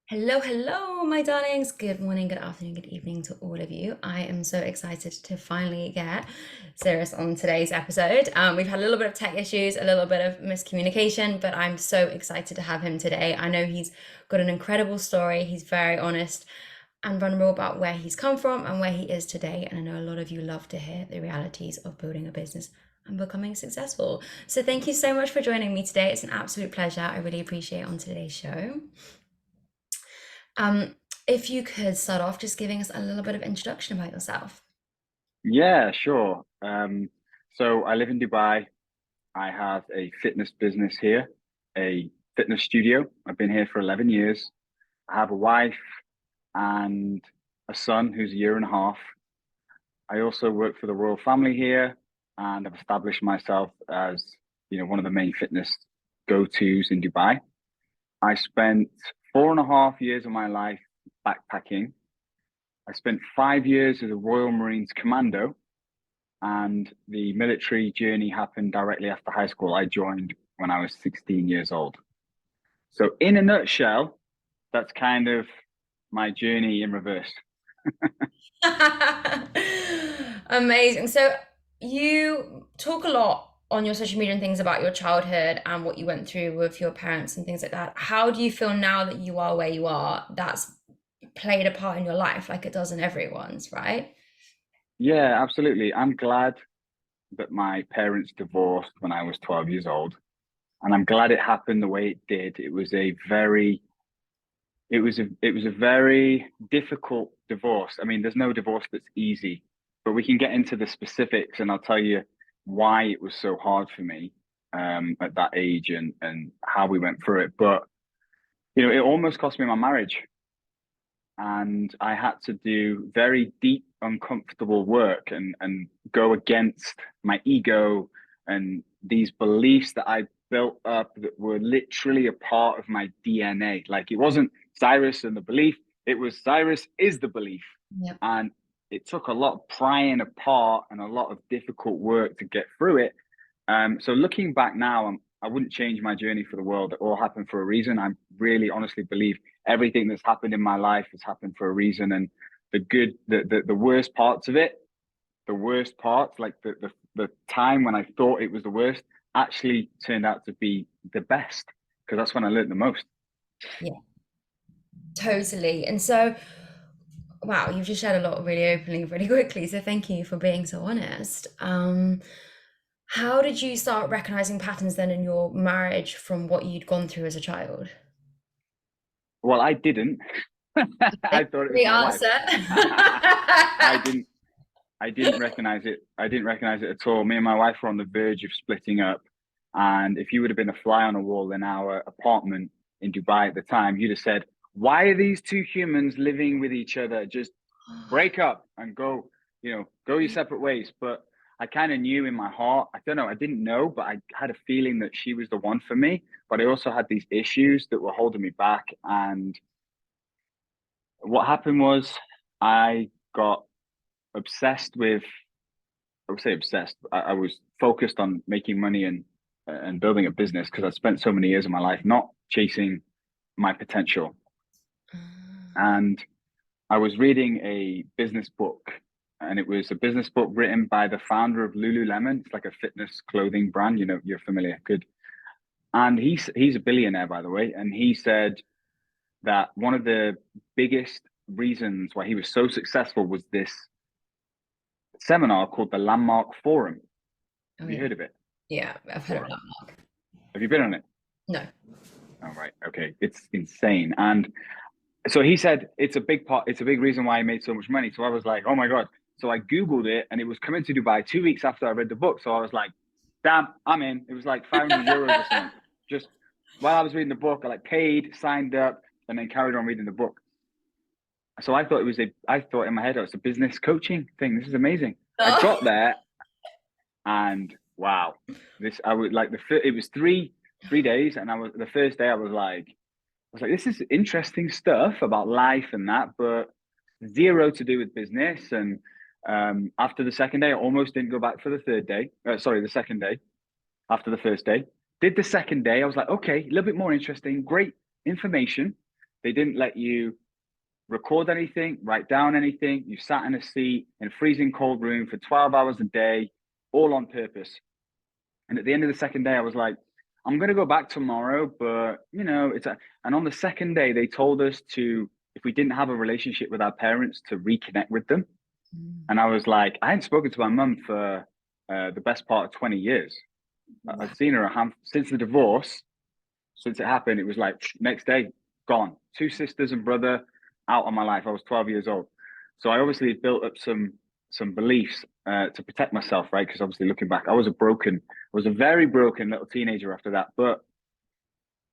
Hello, hello, my darlings. Good morning, good afternoon, good evening to all of you. I am so excited to finally get Cyrus on today's episode. We've had a little bit of tech issues, a little bit of miscommunication, but I'm so excited to have him today. I know he's got an incredible story. He's very honest and vulnerable about where he's come from and where he is today. And I know a lot of you love to hear the realities of building a business and becoming successful. So thank you so much for joining me today. It's an absolute pleasure. I really appreciate it on today's show. Um, if you could start off just giving us a little bit of introduction about yourself. Yeah, sure. So I live in Dubai. I have a fitness business here, a fitness studio. I've been here for 11 years. I have a wife and a son who's a year and a half. I also work for the royal family here, and I've established myself as, one of the main fitness go-tos in Dubai. I spent 4.5 years of my life backpacking. I spent 5 years as a Royal Marines Commando, and the military journey happened directly after high school. I joined when I was 16 years old. So, in a nutshell, that's kind of my journey in reverse. Amazing. So you talk a lot on your social media and things about your childhood and what you went through with your parents and things like that. How do you feel now that you are where you are? That's played a part in your life like it does in everyone's, right? Yeah, absolutely. I'm glad that my parents divorced when I was 12 years old. And I'm glad it happened the way it did. It was a very difficult divorce. I mean, there's no divorce that's easy, but we can get into the specifics, and I'll tell you why it was so hard for me at that age and how we went through it. But it almost cost me my marriage, and I had to do very deep, uncomfortable work and go against my ego and these beliefs that I built up that were literally a part of my DNA. Like, it wasn't Cyrus and the belief, it was Cyrus is the belief. Yep. And it took a lot of prying apart and a lot of difficult work to get through it. So looking back now, I wouldn't change my journey for the world. It all happened for a reason. I really honestly believe everything that's happened in my life has happened for a reason. And the worst parts of it, the worst parts, like the time when I thought it was the worst, actually turned out to be the best, because that's when I learned the most. Yeah, totally. And so, wow, you've just shared a lot really openly, really quickly. So thank you for being so honest. How did you start recognizing patterns then in your marriage from what you'd gone through as a child? Well, I didn't. I thought it was The my wife. answer. I didn't. I didn't recognize it. I didn't recognize it at all. Me and my wife were on the verge of splitting up. And if you would have been a fly on a wall in our apartment in Dubai at the time, you'd have said, why are these two humans living with each other? Just break up and go, go your separate ways. But I kind of knew in my heart, I don't know, I didn't know, but I had a feeling that she was the one for me. But I also had these issues that were holding me back. And what happened was I got obsessed with, I would say obsessed. I was focused on making money and building a business, because I spent so many years of my life not chasing my potential. And I was reading a business book, and it was a business book written by the founder of Lululemon. It's like a fitness clothing brand. You're familiar. Good. And he's a billionaire, by the way. And he said that one of the biggest reasons why he was so successful was this seminar called the Landmark Forum. Oh Have you yeah. heard of it Yeah, I've heard of before? that. Have you been on it? No. Oh, right. Okay. It's insane. And so he said it's a big reason why he made so much money. So I was like, oh my God. So I Googled it, and it was coming to Dubai 2 weeks after I read the book. So I was like, damn, I'm in. It was like 500 euros or something. Just while I was reading the book, I like paid, signed up, and then carried on reading the book. So I thought in my head, oh, it's a business coaching thing. This is amazing. I got Oh. there, and wow, I would like it was three days, and the first day I was like, this is interesting stuff about life and that, but zero to do with business. And after the second day, I almost didn't go back for the third day. Sorry, the second day after the first day. Did the second day, I was like, okay, a little bit more interesting, great information. They didn't let you record anything, write down anything. You sat in a seat in a freezing cold room for 12 hours a day, all on purpose. And at the end of the second day, I was like, I'm going to go back tomorrow, but and on the second day, they told us to, if we didn't have a relationship with our parents, to reconnect with them. And I was like, I hadn't spoken to my mum for the best part of 20 years. Wow. I've seen her since the divorce, since it happened. It was like next day, gone. 2 sisters and brother out of my life. I was 12 years old. So I obviously built up some beliefs to protect myself, right? Because obviously looking back, I was a very broken little teenager after that. But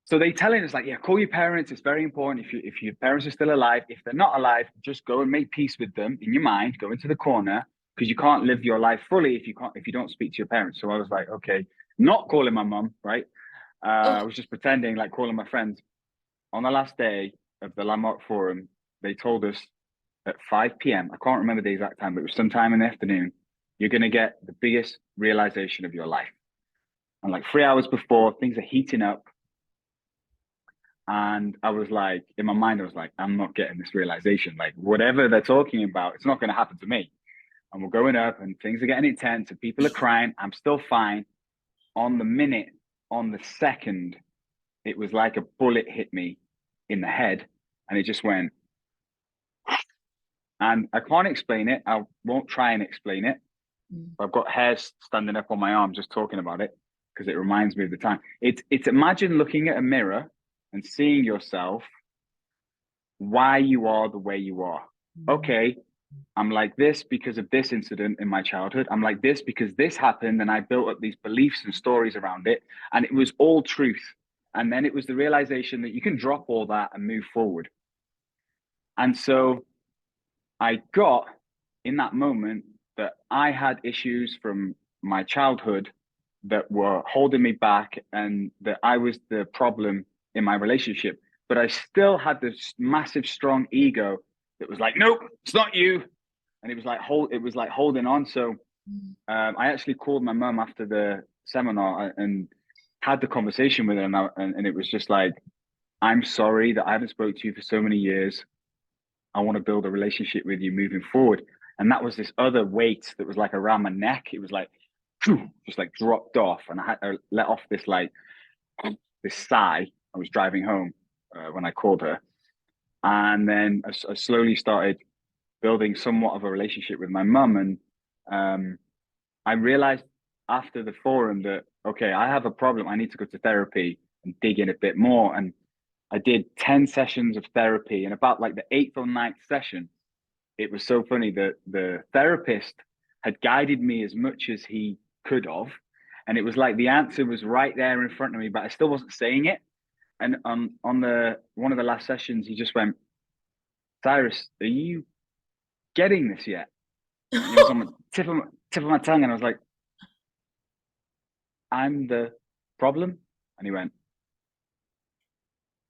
so they telling us like, yeah, call your parents. It's very important. If your parents are still alive, if they're not alive, just go and make peace with them in your mind. Go into the corner, because you can't live your life fully if you don't speak to your parents. So I was like, okay, not calling my mum, right? I was just pretending, like calling my friends. On the last day of the Landmark Forum, they told us at 5 p.m. I can't remember the exact time, but it was sometime in the afternoon. You're going to get the biggest realization of your life. And like 3 hours before, things are heating up. And I was like, in my mind, I was like, I'm not getting this realization. Like, whatever they're talking about, it's not going to happen to me. And we're going up and things are getting intense and people are crying. I'm still fine. On the minute, on the second, it was like a bullet hit me in the head and it just went. And I can't explain it. I won't try and explain it. I've got hairs standing up on my arm just talking about it because it reminds me of the time. It's imagine looking at a mirror and seeing yourself, why you are the way you are. Okay, I'm like this because of this incident in my childhood. I'm like this because this happened and I built up these beliefs and stories around it. And it was all truth. And then it was the realization that you can drop all that and move forward. And so I got in that moment that I had issues from my childhood that were holding me back and that I was the problem in my relationship. But I still had this massive, strong ego that was like, nope, it's not you. And it was like holding on. So I actually called my mum after the seminar and had the conversation with her. And it was just like, I'm sorry that I haven't spoke to you for so many years. I want to build a relationship with you moving forward. And that was this other weight that was like around my neck. It was like, just like dropped off. And I had to let off this sigh. I was driving home when I called her. And then I slowly started building somewhat of a relationship with my mum. And I realized after the forum that, okay, I have a problem. I need to go to therapy and dig in a bit more. And I did 10 sessions of therapy. And about like the 8th or 9th session, it was so funny that the therapist had guided me as much as he could have. And it was like the answer was right there in front of me, but I still wasn't saying it. And on one of the last sessions, he just went, Cyrus, are you getting this yet? And it was on the tip of my tongue. And I was like, I'm the problem. And he went,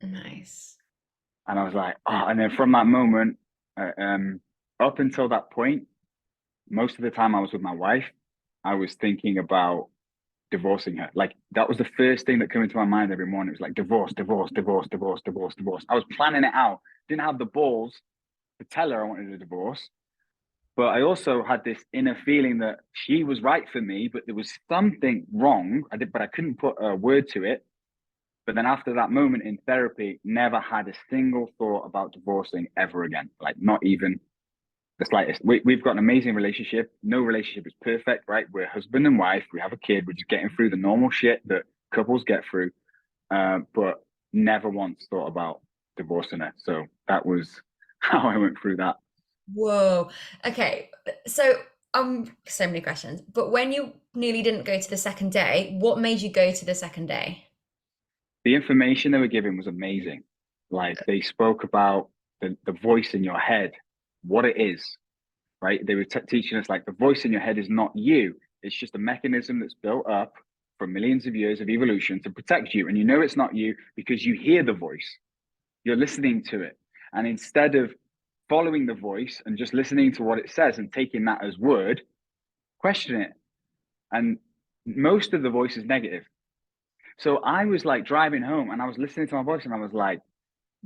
nice. And I was like, oh, and then from that moment, up until that point, most of the time I was with my wife, I was thinking about divorcing her. Like that was the first thing that came into my mind every morning. It was like divorce, divorce, divorce, divorce, divorce, divorce. I was planning it out. Didn't have the balls to tell her I wanted a divorce. But I also had this inner feeling that she was right for me, but there was something wrong. But I couldn't put a word to it. But then after that moment in therapy, never had a single thought about divorcing ever again. Like not even the slightest. We've got an amazing relationship. No relationship is perfect, right? We're husband and wife. We have a kid. We're just getting through the normal shit that couples get through. But never once thought about divorcing her. So that was how I went through that. Whoa. Okay. So so many questions. But when you nearly didn't go to the second day, what made you go to the second day? The information they were giving was amazing. Like they spoke about the voice in your head, what it is, right? They were teaching us like the voice in your head is not you. It's just a mechanism that's built up from millions of years of evolution to protect you. And you know it's not you because you hear the voice. You're listening to it. And instead of following the voice and just listening to what it says and taking that as word, question it. And most of the voice is negative. So I was like driving home and I was listening to my voice and I was like,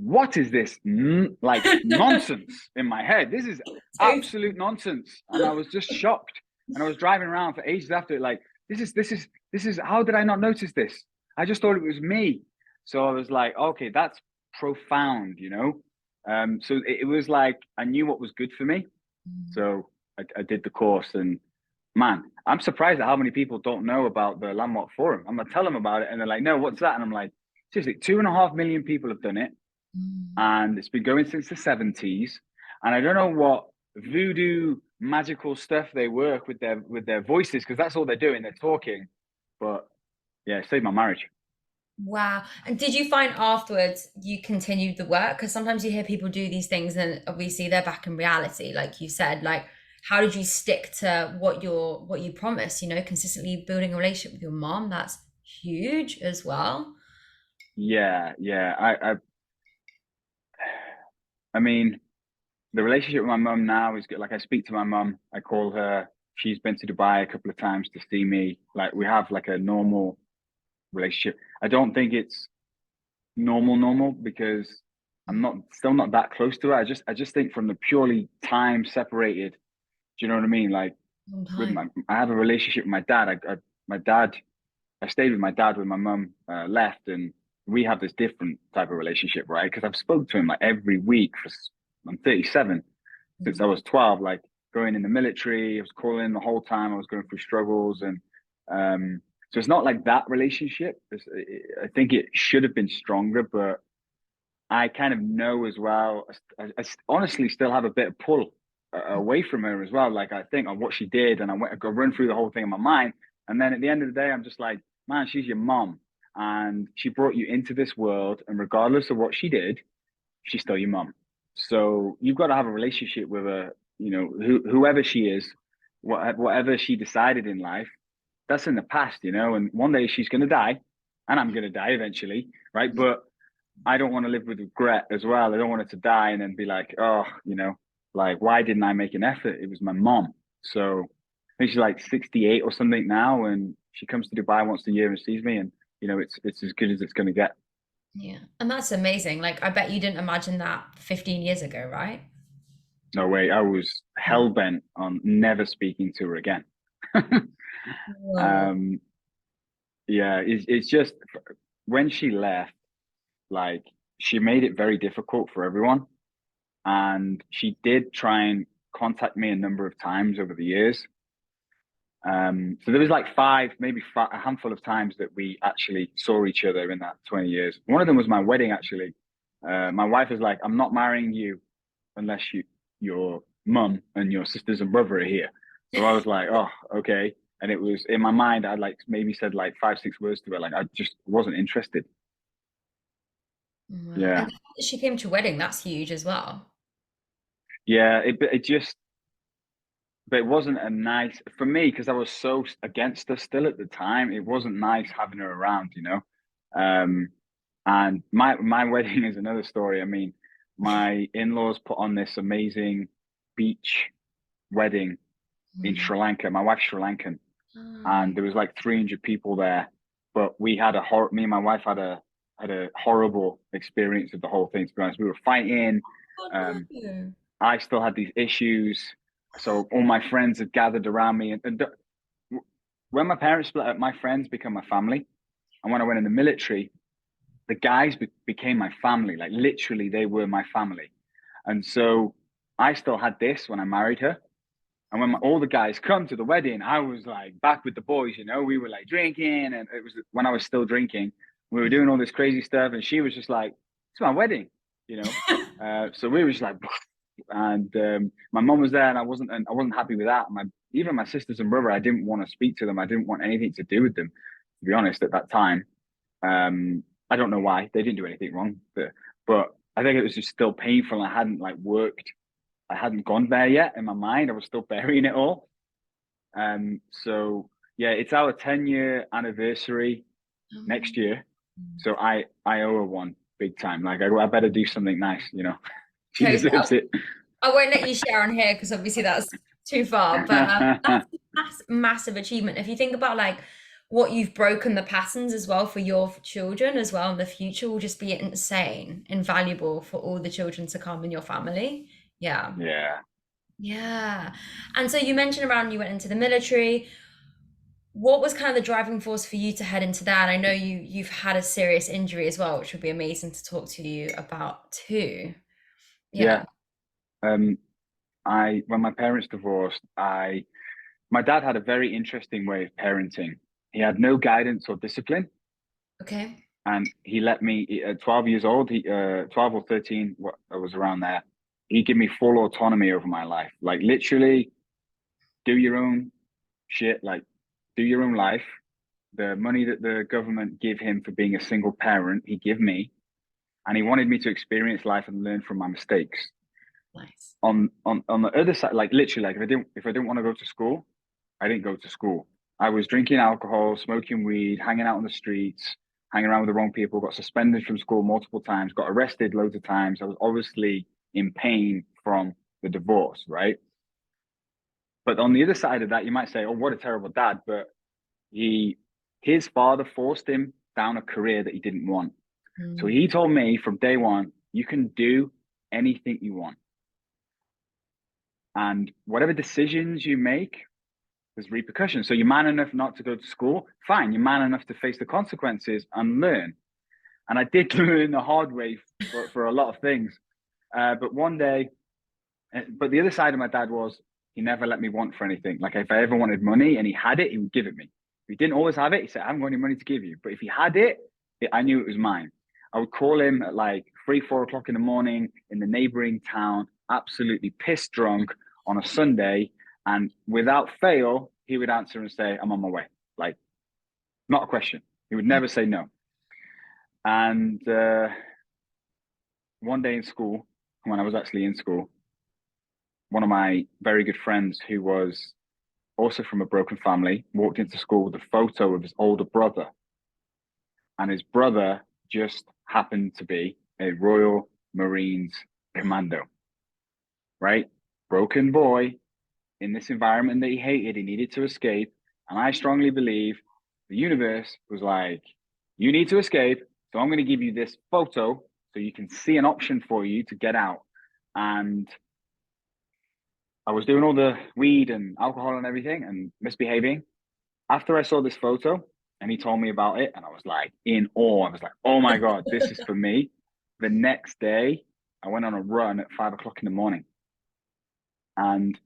what is this like nonsense in my head? This is absolute nonsense. And I was just shocked. And I was driving around for ages after it, like, this is how did I not notice this? I just thought it was me. So I was like, okay, that's profound, you know? So it was like I knew what was good for me. So I did the course, and man, I'm surprised at how many people don't know about the Landmark Forum. I'm gonna tell them about it, and they're like, "No, what's that?" And I'm like, "Seriously, 2.5 million people have done it, and it's been going since the '70s. And I don't know what voodoo magical stuff they work with their voices, because that's all they're doing. They're talking, but yeah, it saved my marriage." Wow. And did you find afterwards you continued the work? Because sometimes you hear people do these things and obviously they're back in reality, like you said. Like, how did you stick to what you promised, consistently building a relationship with your mom? That's huge as well. Yeah, yeah. I mean, the relationship with my mum now is good. Like, I speak to my mum, I call her. She's been to Dubai a couple of times to see me. Like, we have like a normal relationship. I don't think it's normal because I'm not still not that close to her. I just think from the purely time separated. Do you know what I mean? Like, Long with time. I have a relationship with my dad. My dad, I stayed with my dad when my mum left, and we have this different type of relationship, right? Because I've spoken to him like every week for. I'm 37. Since I was 12, like going in the military, I was calling the whole time. I was going through struggles, and so it's not like that relationship. I think it should have been stronger, but I kind of know as well. I honestly still have a bit of pull away from her as well. Like, I think of what she did, and I go run through the whole thing in my mind, and then at the end of the day, I'm just like, man, she's your mom, and she brought you into this world, and regardless of what she did, she's still your mom. So you've got to have a relationship with her. You know, whoever she is, whatever she decided in life, that's in the past. You know, and one day she's going to die, and I'm going to die eventually, right? But I don't want to live with regret as well. I don't want her to die and then be like, oh, like, why didn't I make an effort? It was my mom. So I think she's like 68 or something now, and she comes to Dubai once a year and sees me, and it's as good as it's going to get. Yeah. And that's amazing. Like, I bet you didn't imagine that 15 years ago, right? No way. I was hell bent on never speaking to her again. Whoa. um, yeah, it's just when she left, like, she made it very difficult for everyone. And she did try and contact me a number of times over the years. So there was like a handful of times that we actually saw each other in that 20 years. One of them was my wedding, actually. My wife was like, "I'm not marrying you unless your mum and your sisters and brother are here." So I was like, "Oh, okay." And it was in my mind, I like maybe said like 5, 6 words to her. Like, I just wasn't interested. Wow. And Yeah. she came to your wedding, that's huge as well. Yeah. It just, but it wasn't a nice for me because I was so against her still at the time. It wasn't nice having her around, you know. Um, and my wedding is another story. I mean, my in-laws put on this amazing beach wedding in Mm. Sri Lanka. My wife's Sri Lankan, Oh, and there was like 300 people there. But we had me and my wife had a horrible experience of the whole thing. To be honest, we were fighting. God, Um, no. I still had these issues. So all my friends had gathered around me. And when my parents split up, my friends become my family. And when I went in the military, the guys became my family. Like, literally, they were my family. And so I still had this when I married her. And when all the guys come to the wedding, I was like back with the boys, you know, we were like drinking. And it was when I was still drinking, we were doing all this crazy stuff. And she was just like, it's my wedding, you know? So we were just like, and my mom was there, and I wasn't happy with that. Even my sisters and brother, I didn't want to speak to them. I didn't want anything to do with them, to be honest. At that time, I don't know why they didn't do anything wrong, but I think it was just still painful. I hadn't like worked. I hadn't gone there yet in my mind. I was still burying it all. So yeah, it's our 10-year anniversary next Um, year. So I owe her one big time. Like, I better do something nice, you know. She Totally. deserves it. I won't let you share on here because obviously that's too far, but that's a massive achievement. If you think about like what you've broken the patterns as well for your children as well in the future will just be insane, invaluable for all the children to come in your family. Yeah. Yeah. Yeah. And so you mentioned around you went into the military. What was kind of the driving force for you to head into that? I know you've had a serious injury as well, which would be amazing to talk to you about too. Yeah. Yeah. Um, when my parents divorced, my dad had a very interesting way of parenting. He had no guidance or discipline, Okay. and he let me at 12 years old, 12 or 13, what I was around there. He gave me full autonomy over my life, like literally do your own shit, like do your own life. The money that the government give him for being a single parent, he give me, and he wanted me to experience life and learn from my mistakes. Nice. On the other side, like literally, like if I didn't want to go to school, I didn't go to school. I was drinking alcohol, smoking weed, hanging out on the streets, hanging around with the wrong people, got suspended from school multiple times, got arrested loads of times. I was obviously in pain from the divorce, right? But on the other side of that, you might say, oh, what a terrible dad. But his father forced him down a career that he didn't want. So Mm. he told me from day one, you can do anything you want. And whatever decisions you make, there's repercussions. So you're man enough not to go to school, fine. You're man enough to face the consequences and learn. And I did learn the hard way for a lot of things. But one day, but the other side of my dad was he never let me want for anything. Like if I ever wanted money and he had it, he would give it me. If he didn't always have it, he said, I haven't got any money to give you. But if he had it, I knew it was mine. I would call him at like 3, 4 o'clock in the morning in the neighboring town, absolutely pissed drunk on a Sunday. And without fail, he would answer and say, I'm on my way. Like, not a question. He would never say no. And one day in school, when I was actually in school, one of my very good friends who was also from a broken family walked into school with a photo of his older brother. And his brother just happened to be a Royal Marines commando, right? Broken boy in this environment that he hated, he needed to escape. And I strongly believe the universe was like, you need to escape. So I'm going to give you this photo so you can see an option for you to get out. And I was doing all the weed and alcohol and everything and misbehaving. After I saw this photo and he told me about it, and I was like in awe. I was like, oh my God, this is for me. The next day, I went on a run at 5 o'clock in the morning. And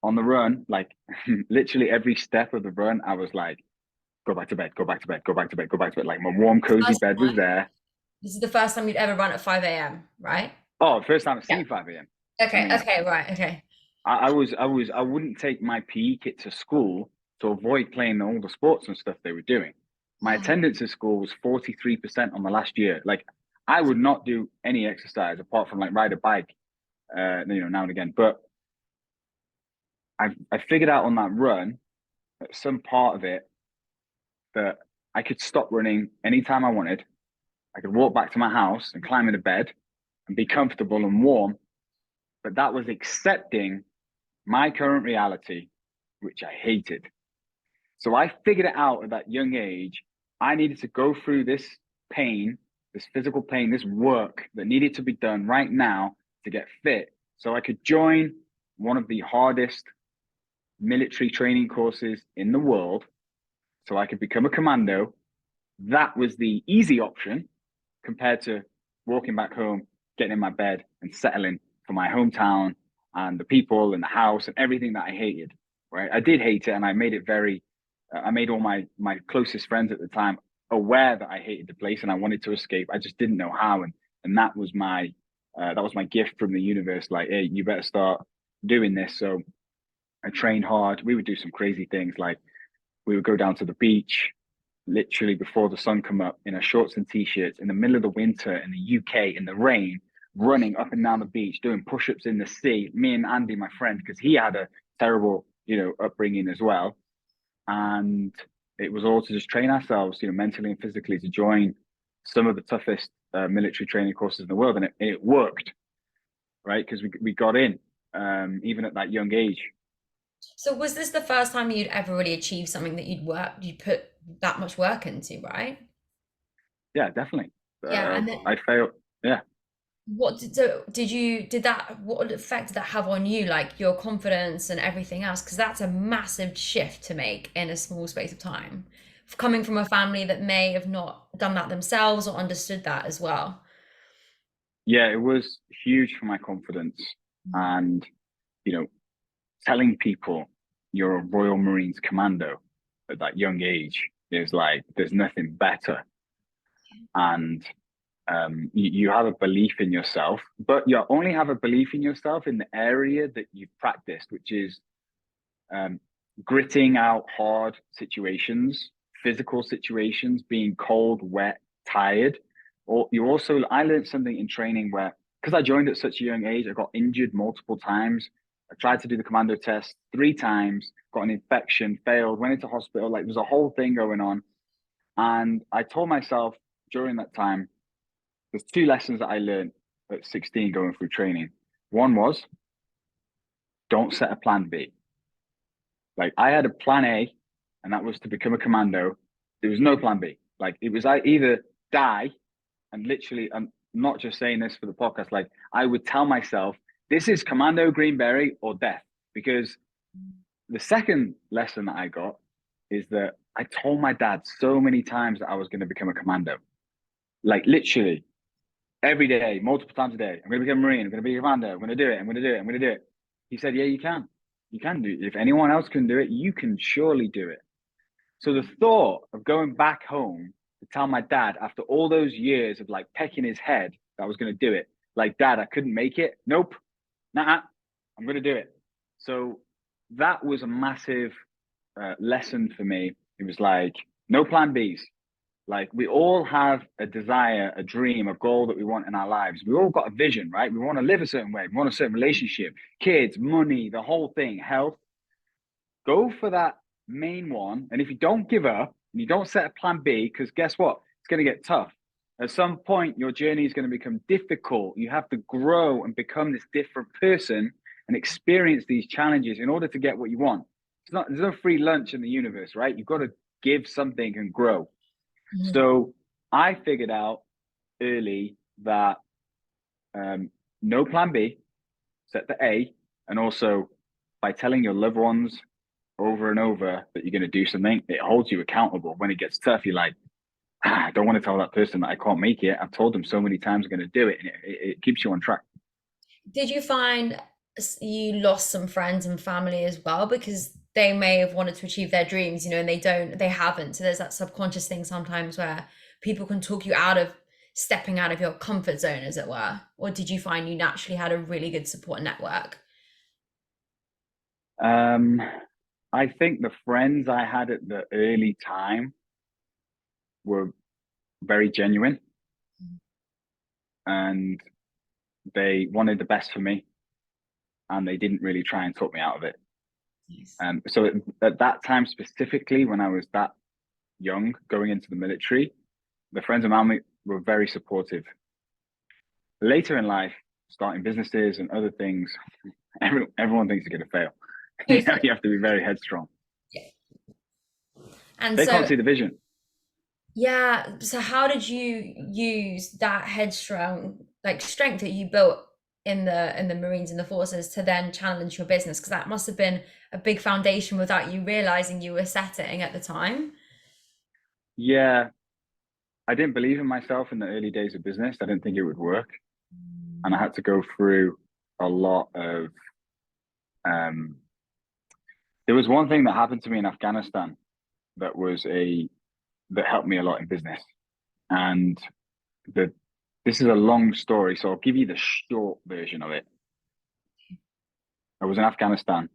on the run, like literally every step of the run, I was like, go back to bed, go back to bed, go back to bed, go back to bed. Like my warm, cozy First bed was time. there. This is the first time you'd ever run at 5 a.m., right? Oh, first time I've Yeah. seen 5 a.m. I Okay, mean, okay, right, okay. I wouldn't take my PE kit to school to avoid playing all the sports and stuff they were doing. My Yeah. attendance at school was 43% on the last year. Like I would not do any exercise apart from like ride a bike, now and again. But I figured out on that run, some part of it, that I could stop running anytime I wanted. I could walk back to my house and climb into bed and be comfortable and warm. But that was accepting my current reality, which I hated. So I figured it out at that young age. I needed to go through this pain, this physical pain, this work that needed to be done right now to get fit so I could join one of the hardest military training courses in the world so I could become a commando. That was the easy option compared to walking back home, getting in my bed and settling for my hometown and the people and the house and everything that I hated. Right. I did hate it and I made it very, I made all my closest friends at the time aware that I hated the place and I wanted to escape. I just didn't know how. And that was my gift from the universe. Like, hey, you better start doing this. So I trained hard. We would do some crazy things. Like we would go down to the beach literally before the sun come up in our shorts and t-shirts in the middle of the winter in the UK in the rain, running up and down the beach, doing push-ups in the sea. Me and Andy, my friend, because he had a terrible, upbringing as well. And it was all to just train ourselves, mentally and physically to join some of the toughest military training courses in the world. And it worked, right? Because we got in, even at that young age. So was this the first time you'd ever really achieved something that you'd put that much work into, right? Yeah, definitely. Yeah, and then I failed. Yeah. what effect did that have on you, like your confidence and everything else? Because that's a massive shift to make in a small space of time, coming from a family that may have not done that themselves or understood that as well. Yeah, it was huge for my confidence. And, you know, telling people you're a Royal Marines commando at that young age is like, there's nothing better. And you have a belief in yourself, but you only have a belief in yourself in the area that you've practiced, which is um, gritting out hard situations, physical situations, being cold, wet, tired. Or you also, I learned something in training where, because I joined at such a young age, I got injured multiple times. I tried to do the commando test 3 times, got an infection, failed, went into hospital. Like, there's a whole thing going on. And I told myself during that time, there's 2 lessons that I learned at 16 going through training. One was, don't set a plan B. Like, I had a plan A, and that was to become a commando. There was no plan B. Like, it was I either die, and literally, I'm not just saying this for the podcast. Like, I would tell myself, this is Commando Greenberry or death. Because the second lesson that I got is that I told my dad so many times that I was going to become a commando. Like, literally every day, multiple times a day. I'm going to become a Marine. I'm going to be a commando. I'm going to do it. I'm going to do it. I'm going to do it. He said, yeah, you can. You can do it. If anyone else can do it, you can surely do it. So the thought of going back home to tell my dad after all those years of like pecking his head that I was going to do it, like, Dad, I couldn't make it. Nope. Nah, I'm going to do it. So that was a massive lesson for me. It was like, no plan Bs. Like, we all have a desire, a dream, a goal that we want in our lives. We all got a vision, right? We want to live a certain way. We want a certain relationship, kids, money, the whole thing, health. Go for that main one. And if you don't give up and you don't set a plan B, because guess what? It's going to get tough. At some point, your journey is going to become difficult. You have to grow and become this different person and experience these challenges in order to get what you want. There's no free lunch in the universe, right? You've got to give something and grow. Mhm. So I figured out early that no plan B, set the A, and also by telling your loved ones over and over that you're going to do something, it holds you accountable. When it gets tough, you're like, I don't want to tell that person that I can't make it. I've told them so many times I'm going to do it, and it keeps you on track. Did you find you lost some friends and family as well because they may have wanted to achieve their dreams, and they haven't. So there's that subconscious thing sometimes where people can talk you out of stepping out of your comfort zone, as it were. Or did you find you naturally had a really good support network? Um, I think the friends I had at the early time were very genuine, and they wanted the best for me, and they didn't really try and talk me out of it. Yes. So at that time specifically, when I was that young, going into the military, the friends around me were very supportive. Later in life, starting businesses and other things, everyone thinks you're going to fail. You Totally. have to be very headstrong. Yeah. And They can't so, see the vision. yeah, so how did you use that headstrong like strength that you built in the Marines and the forces to then challenge your business? Because that must have been a big foundation without you realizing you were setting at the time. Yeah, I didn't believe in myself in the early days of business. I didn't think it would work, and I had to go through a lot of. Um, there was one thing that happened to me in Afghanistan that was a that helped me a lot in business, and the this is a long story, so I'll give you the short version of it. I was in Afghanistan,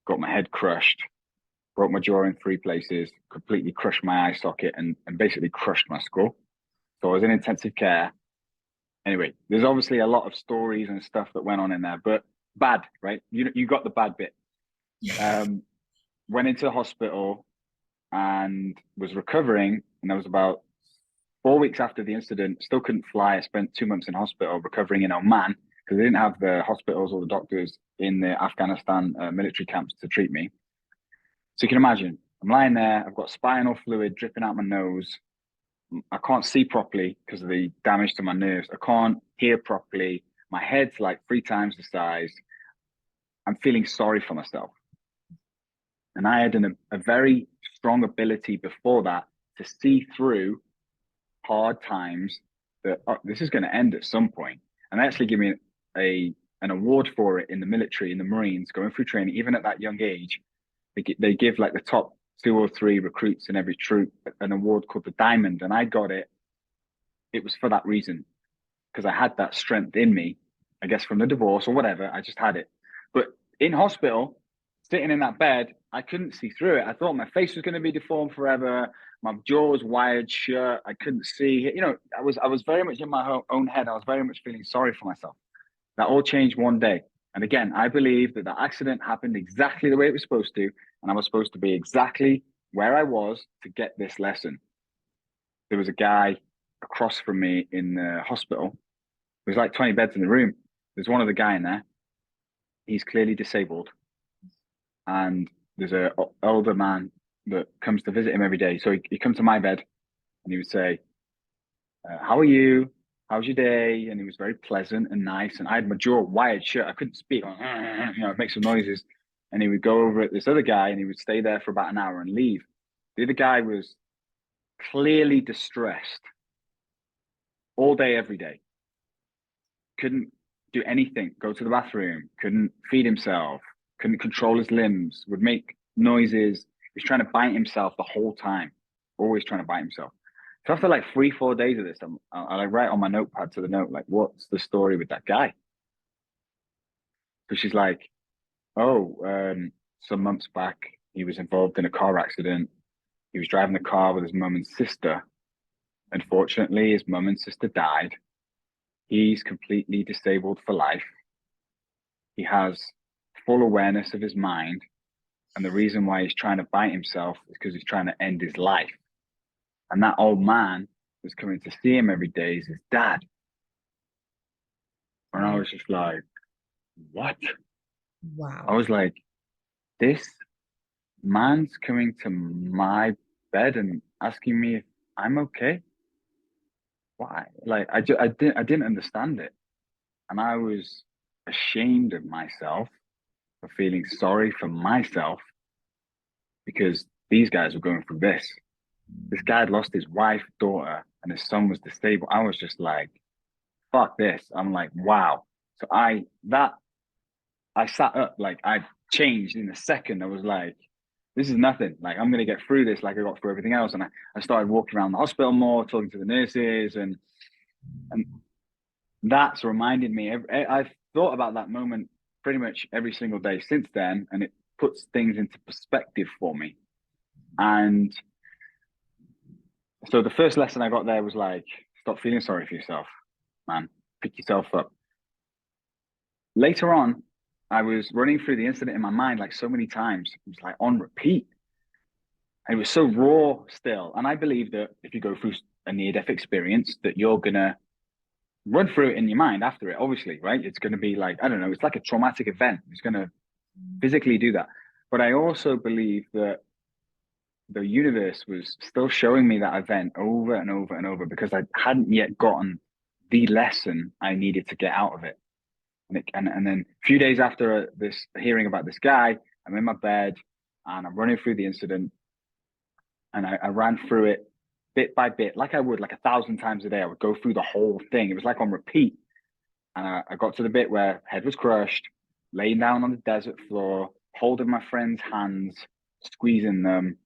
got my head crushed, broke my jaw in 3 places, completely crushed my eye socket, and basically crushed my skull. So I was in intensive care. Anyway, there's obviously a lot of stories and stuff that went on in there, but bad, right? You got the bad bit. Um, Went into the hospital and was recovering, and that was about 4 weeks after the incident. Still couldn't fly. I spent 2 months in hospital recovering in Oman because they didn't have the hospitals or the doctors in the Afghanistan military camps to treat me. So you can imagine, I'm lying there, I've got spinal fluid dripping out my nose. I can't see properly because of the damage to my nerves. I can't hear properly. My head's like 3 times the size. I'm feeling sorry for myself. And I had a very strong ability before that to see through hard times that this is going to end at some point. And they actually give me an award for it in the military, in the Marines, going through training, even at that young age. They give like the top 2 or 3 recruits in every troop an award called the Diamond, and I got it. It was for that reason, because I had that strength in me, I guess from the divorce or whatever. I just had it. But in hospital, sitting in that bed, I couldn't see through it. I thought my face was going to be deformed forever. My jaw was wired shut. I couldn't see. You know, I was very much in my own head. I was very much feeling sorry for myself. That all changed one day. And again, I believe that the accident happened exactly the way it was supposed to. And I was supposed to be exactly where I was to get this lesson. There was a guy across from me in the hospital. There's like 20 beds in the room. There's one other guy in there. He's clearly disabled. And there's an older man that comes to visit him every day. So he'd come to my bed and he would say, how are you? How's your day? And he was very pleasant and nice. And I had my jaw wired shut. I couldn't speak. You know, make some noises. And he would go over at this other guy and he would stay there for about an hour and leave. The other guy was clearly distressed all day, every day. Couldn't do anything, go to the bathroom, couldn't feed himself, couldn't control his limbs, would make noises. He was trying to bite himself the whole time, always trying to bite himself. So after like 3-4 days of this, I like write on my notepad to the note, like, what's the story with that guy? So she's like, some months back, he was involved in a car accident. He was driving the car with his mum and sister. Unfortunately, his mum and sister died. He's completely disabled for life. He has full awareness of his mind. And the reason why he's trying to bite himself is because he's trying to end his life. And that old man was coming to see him every day is his dad. And I was just like, what? Wow. I was like, this man's coming to my bed and asking me if I'm okay. Why? Like, I didn't understand it. And I was ashamed of myself for feeling sorry for myself because these guys were going through this. This guy had lost his wife, daughter, and his son was disabled. I was just like, fuck this. I'm like, wow. So I sat up, like I changed in a second. I was like, this is nothing. Like, I'm going to get through this like I got through everything else. And I started walking around the hospital more, talking to the nurses. And that's reminded me. I've thought about that moment pretty much every single day since then. And it puts things into perspective for me. And so the first lesson I got there was like, stop feeling sorry for yourself, man. Pick yourself up. Later on, I was running through the incident in my mind like so many times. It was like on repeat. And it was so raw still. And I believe that if you go through a near-death experience, that you're going to run through it in your mind after it, obviously, right? It's going to be like, I don't know, it's like a traumatic event. It's going to physically do that. But I also believe that the universe was still showing me that event over and over and over because I hadn't yet gotten the lesson I needed to get out of it. And then a few days after this hearing about this guy, I'm in my bed and I'm running through the incident. And I ran through it bit by bit, like I would, like 1,000 times a day. I would go through the whole thing. It was like on repeat. And I got to the bit where head was crushed, laying down on the desert floor, holding my friend's hands, squeezing them.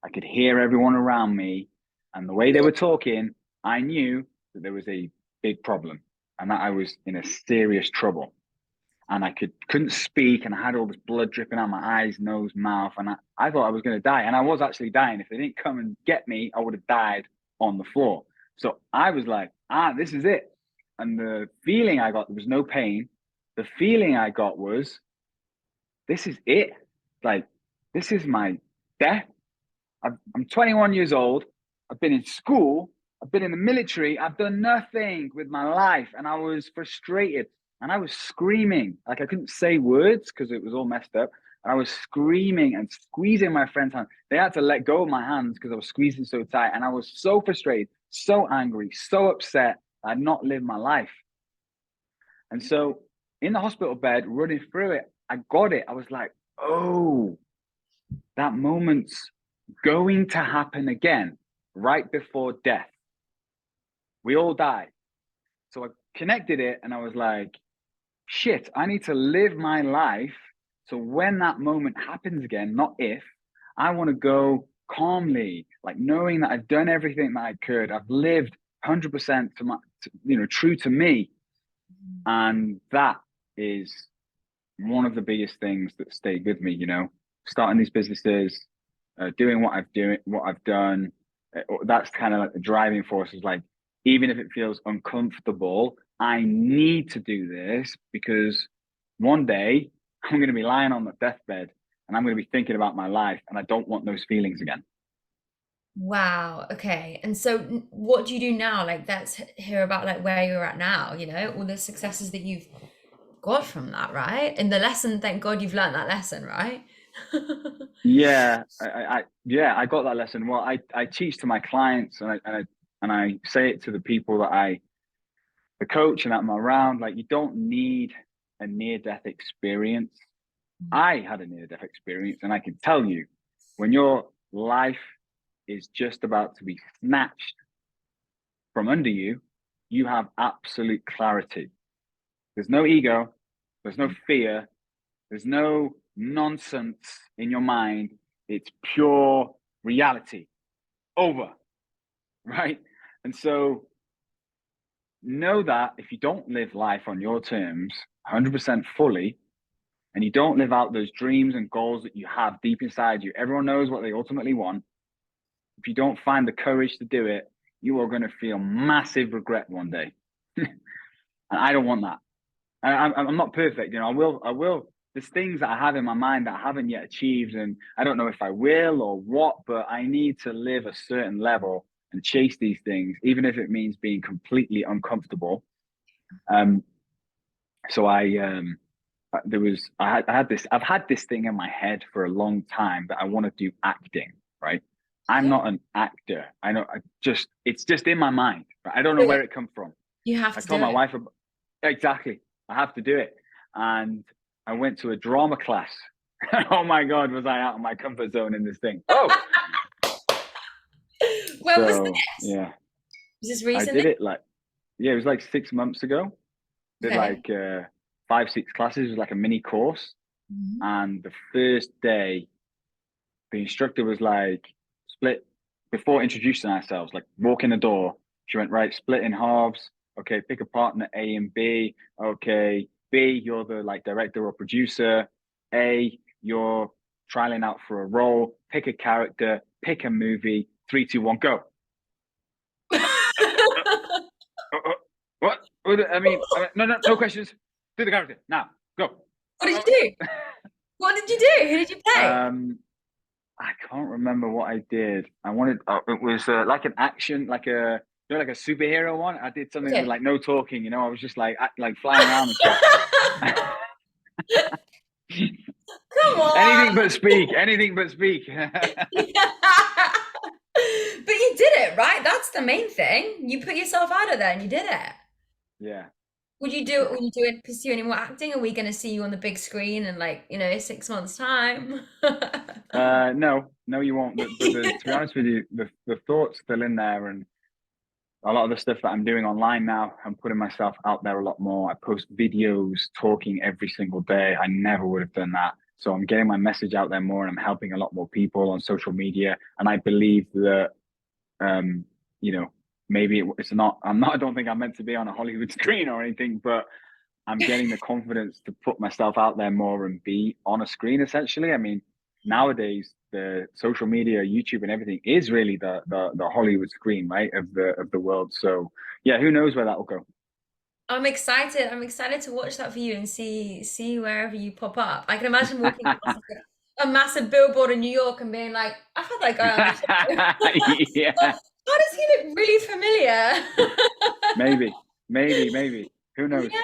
I could hear everyone around me. And the way they were talking, I knew that there was a big problem and that I was in a serious trouble. And I couldn't speak, and I had all this blood dripping out my eyes, nose, mouth, and I thought I was going to die. And I was actually dying. If they didn't come and get me, I would have died on the floor. So I was like, this is it. And the feeling I got, there was no pain. The feeling I got was, this is it. Like, this is my death. I'm 21 years old. I've been in school. I've been in the military. I've done nothing with my life. And I was frustrated. and I was screaming. Like I couldn't say words because it was all messed up. And I was screaming and squeezing my friend's hand. They had to let go of my hands because I was squeezing so tight. And I was so frustrated, so angry, so upset. I'd not lived my life. And so in the hospital bed, running through it, I got it. I was like, oh, that moment's going to happen again right before death. We all die. So I connected it and I was like, shit, I need to live my life. So when that moment happens again, not if, I want to go calmly, like knowing that I've done everything that I could. I've lived 100% to my, true to me. And that is one of the biggest things that stayed with me, starting these businesses, doing what I've done. That's kind of like the driving force is like, even if it feels uncomfortable, I need to do this because one day I'm going to be lying on the deathbed and I'm going to be thinking about my life and I don't want those feelings again. Wow. Okay. And so what do you do now? Like, let's hear about like where you're at now, all the successes that you've got from that, right? And the lesson, thank God you've learned that lesson, right? Yeah, I got that lesson. Well, I teach to my clients and I say it to the people that the coach and that I'm around, like you don't need a near-death experience. I had a near-death experience and I can tell you when your life is just about to be snatched from under you, you have absolute clarity. There's no ego, there's no fear, there's no nonsense in your mind. It's pure reality. Over, right? And so know that if you don't live life on your terms 100% fully, and you don't live out those dreams and goals that you have deep inside you, everyone knows what they ultimately want. If you don't find the courage to do it, you are going to feel massive regret one day. And I don't want that. I'm not perfect. I will. There's things that I have in my mind that I haven't yet achieved. And I don't know if I will or what, but I need to live a certain level and chase these things, even if it means being completely uncomfortable. So I've had this thing in my head for a long time that I want to do acting, right? I'm not an actor. I know it's just in my mind. Right? I don't know where it comes from. You have I to told do my it. wife, exactly, I have to do it. And I went to a drama class. Oh my God, was I out of my comfort zone in this thing? Oh, When was this? yeah, Was this I recently? did it it was like 6 months ago. Did Okay. like 5, 6 classes. It was like a mini course. Mhm. And the first day, the instructor was like, split before introducing ourselves, like walk in the door. She went, right, split in halves. Okay, pick a partner A and B. Okay, B, you're the like director or producer. A, you're trialing out for a role. Pick a character, pick a movie. 3, 2, 1, go. I'm like, what? No questions. Do the character now. Go. What did you do? What did you do? Who did you play? I can't remember what I did. It was like an action, like like a superhero one. I did something with Okay. like no talking. I was just like flying around and stuff. Come on. Anything but speak. Anything but speak. But you did it, right? That's the main thing. You put yourself out of there and you did it. Yeah, Would you yeah. pursue any more acting? Are we going to see you on the big screen in like, 6 months' time? No, you won't. But to be honest with you, the thought's still in there, and a lot of the stuff that I'm doing online now, I'm putting myself out there a lot more. I post videos talking every single day. I never would have done that. So I'm getting my message out there more and I'm helping a lot more people on social media. And I believe that, um, you know, maybe it's not, I don't think I'm meant to be on a Hollywood screen or anything, but I'm getting the confidence to put myself out there more and be on a screen essentially. I mean, nowadays the social media, YouTube and everything is really the Hollywood screen, right, of the world. So yeah, who knows where that will go. I'm excited. I'm excited to watch that for you and see wherever you pop up. I can imagine walking past like a massive billboard in New York and being like, I've had that guy on the show. Yeah, How does he look really familiar? maybe. Who knows? Yeah.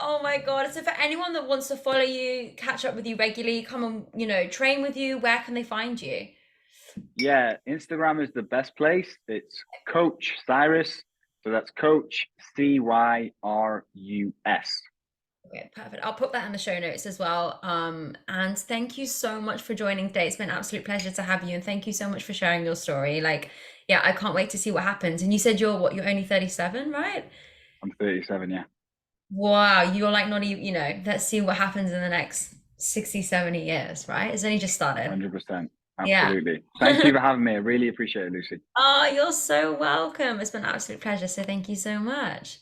Oh my God. So for anyone that wants to follow you, catch up with you regularly, come and, train with you, where can they find you? Yeah, Instagram is the best place. It's Coach Cyrus. So that's Coach Cyrus. Okay, perfect. I'll put that in the show notes as well. And thank you so much for joining today. It's been an absolute pleasure to have you, and thank you so much for sharing your story. Like, yeah, I can't wait to see what happens. And you said you're what, you're only 37, right? I'm 37, yeah. Wow, you're like not even, let's see what happens in the next 60, 70 years, right? It's only just started. 100%. Yeah. Absolutely. Thank you for having me. I really appreciate it, Lucy. Oh, you're so welcome. It's been an absolute pleasure. So thank you so much.